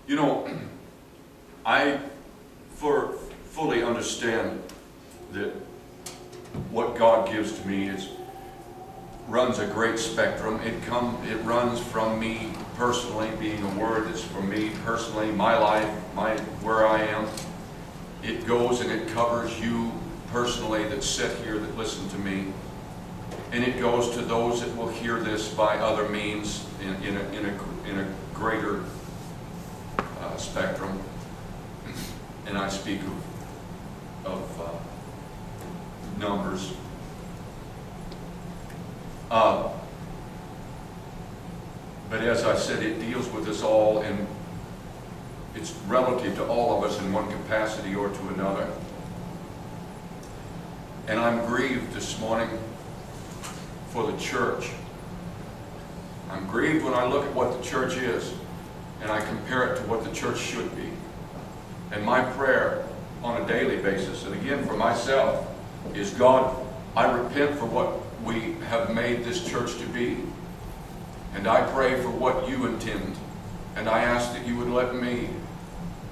You know, I fully understand that what God gives to me runs a great spectrum. It runs from me personally, being a word that's for me personally, my life, where I am. It goes and it covers you personally that sit here, that listen to me. And it goes to those that will hear this by other means in a greater spectrum. And I speak of numbers. But as I said, it deals with us all, and it's relative to all of us in one capacity or to another. And I'm grieved this morning for the church. I'm grieved when I look at what the church is and I compare it to what the church should be. And my prayer on a daily basis, and again for myself, is, God, I repent for what we have made this church to be. And I pray for what you intend. And I ask that you would let me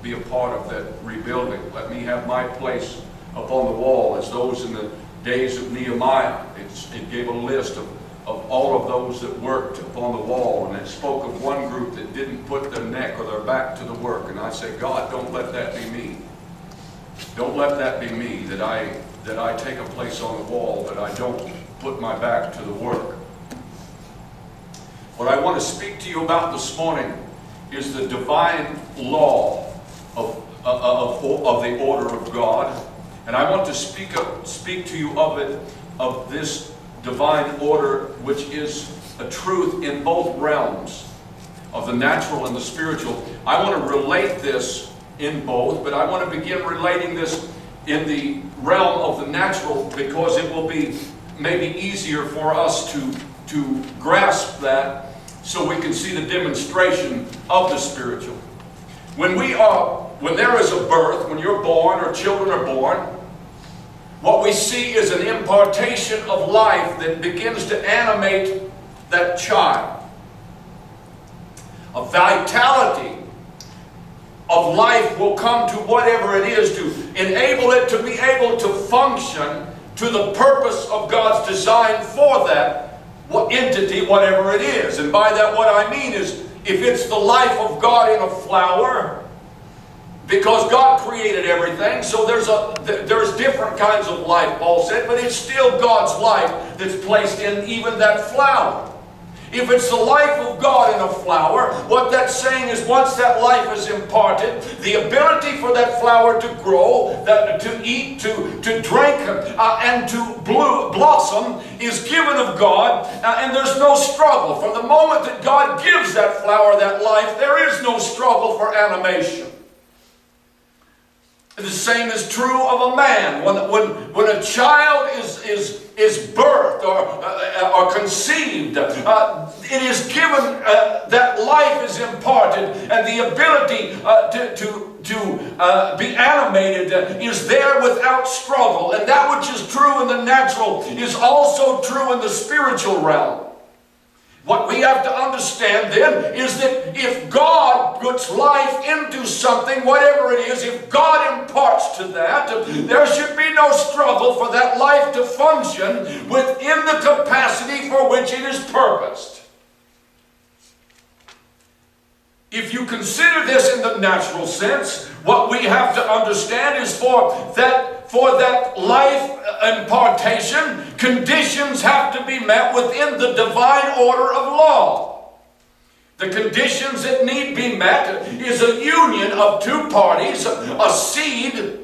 be a part of that rebuilding. Let me have my place upon the wall as those in the days of Nehemiah. It gave a list of all of those that worked upon the wall, and it spoke of one group that didn't put their neck or their back to the work. And I say, God, don't let that be me. Don't let that be me, that I take a place on the wall, that I don't put my back to the work. What I want to speak to you about this morning is the divine law of the order of God. And I want to speak to you of this divine order, which is a truth in both realms of the natural and the spiritual. I want to relate this in both, but I want to begin relating this in the realm of the natural, because it will be maybe easier for us to grasp that, so we can see the demonstration of the spiritual. When there is a birth, when you're born or children are born, what we see is an impartation of life that begins to animate that child. A vitality of life will come to whatever it is to enable it to be able to function to the purpose of God's design for that entity, whatever it is. And by that what I mean is, if it's the life of God in a flower, because God created everything, so there's different kinds of life, Paul said, but it's still God's life that's placed in even that flower. If it's the life of God in a flower, what that's saying is, once that life is imparted, the ability for that flower to grow, to eat, to drink, and to blossom is given of God, and there's no struggle. From the moment that God gives that flower that life, there is no struggle for animation. The same is true of a man. When a child is birthed or conceived, it is given, that life is imparted, and the ability to be animated is there without struggle. And that which is true in the natural is also true in the spiritual realm. What we have to understand then is that if God puts life into something, whatever it is, if God imparts to that, there should be no struggle for that life to function within the capacity for which it is purposed. If you consider this in the natural sense, what we have to understand is for that life impartation, conditions have to be met within the divine order of law. The conditions that need be met is a union of two parties. A seed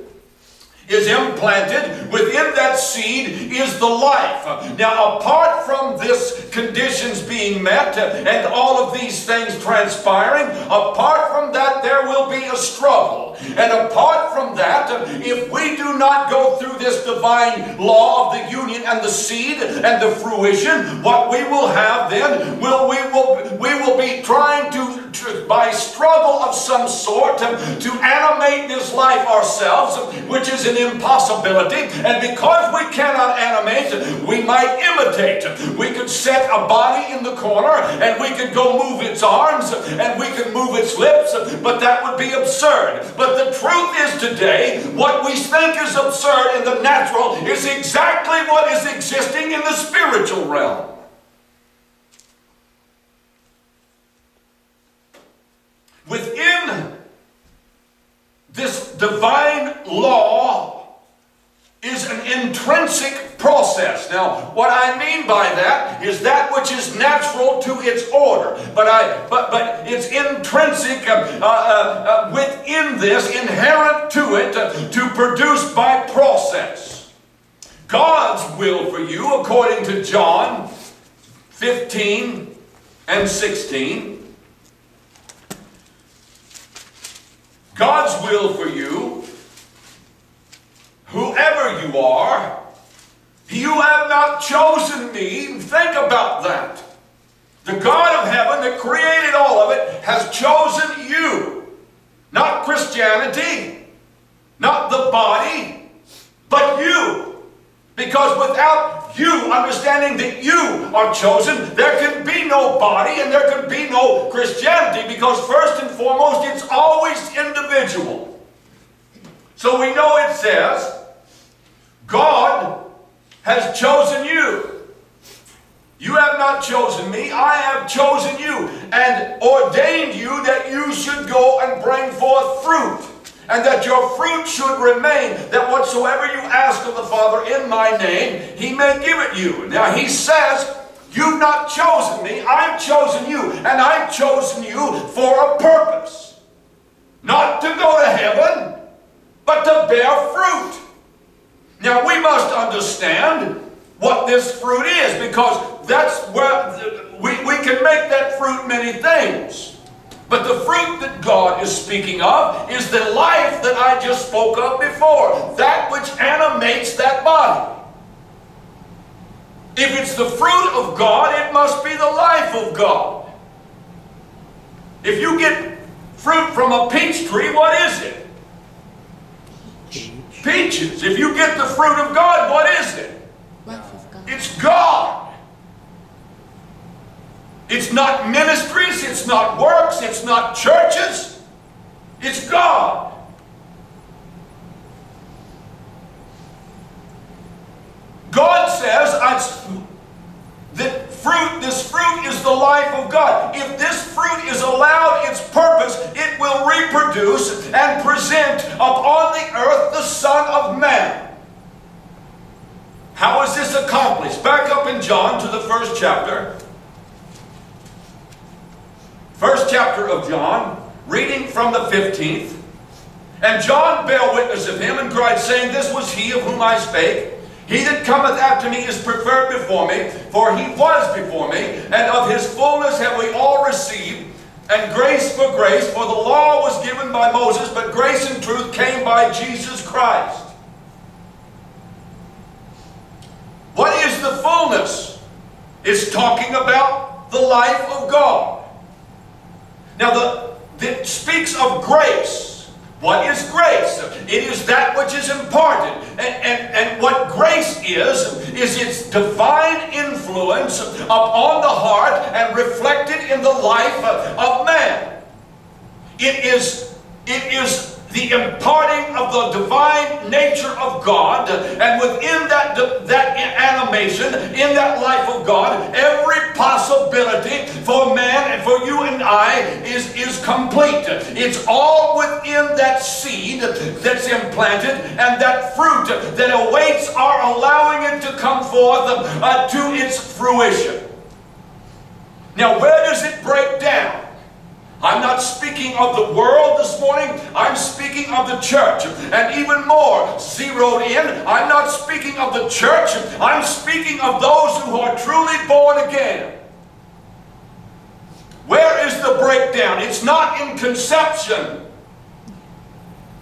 is implanted. Within that seed is the life. Now, apart from this conditions being met and all of these things transpiring, apart from that there will be a struggle. And apart from that, if we do not go through this divine law of the union and the seed and the fruition, what we will have then, we will be trying to by struggle of some sort to animate this life ourselves, which is an impossibility. And because we cannot animate, we might imitate. We could set a body in the corner and we could go move its arms and we could move its lips, but that would be absurd. But the truth is today, what we think is absurd in the natural is exactly what is existing in the spiritual realm. Within this divine law is an intrinsic process. Now, what I mean by that is that which is natural to its order, but it's intrinsic within this, inherent to it, to produce by process. God's will for you, according to John 15 and 16. God's will for you, whoever you are, you have not chosen me. Think about that. The God of heaven that created all of it has chosen you. Not Christianity, not the body, but you. Because without you understanding that you are chosen, there can be no body and there can be no Christianity, because first and foremost, it's always individual. So we know it says, God has chosen you. You have not chosen me, I have chosen you, and ordained you that you should go and bring forth fruit, and that your fruit should remain, that whatsoever you ask of the Father in my name, he may give it you. Now he says, you've not chosen me, I've chosen you, and I've chosen you for a purpose. Not to go to heaven, but to bear fruit. Now we must understand what this fruit is, because that's where we can make that fruit many things. But the fruit that God is speaking of is the life that I just spoke of before, that which animates that body. If it's the fruit of God, it must be the life of God. If you get fruit from a peach tree, what is it? Peaches. If you get the fruit of God, what is it? Life of God. It's God. It's not ministries, it's not works, it's not churches. It's God. God says that this fruit is the life of God. If this fruit is allowed its purpose, it will reproduce and present upon the earth the Son of Man. How is this accomplished? Back up in John to the first chapter. First chapter of John, reading from the 15th. And John bare witness of him, and cried, saying, This was he of whom I spake. He that cometh after me is preferred before me, for he was before me, and of his fullness have we all received, and grace for grace. For the law was given by Moses, but grace and truth came by Jesus Christ. What is the fullness? It's talking about the life of God. Now, it speaks of grace. What is grace? It is that which is imparted. And what grace is its divine influence upon the heart and reflected in the life of man. It is the imparting of the divine nature of God, and within that animation, in that life of God, every possibility for man and for you and I is complete. It's all within that seed that's implanted, and that fruit that awaits our allowing it to come forth to its fruition. Now, where does it break down? I'm not speaking of the world this morning, I'm speaking of the church. And even more zeroed in, I'm not speaking of the church, I'm speaking of those who are truly born again. Where is the breakdown? It's not in conception.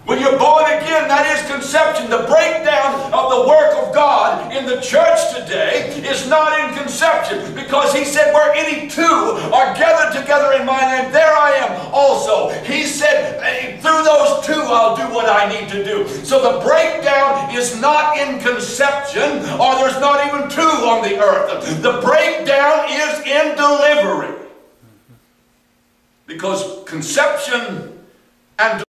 When you're born again, that is conception. The breakdown of the work of God in the church today is not in conception, because he said, where any two are gathered together in my name, there I am also. He said I'll do what I need to do. So the breakdown is not in conception, or there's not even two on the earth. The breakdown is in delivery. Because conception and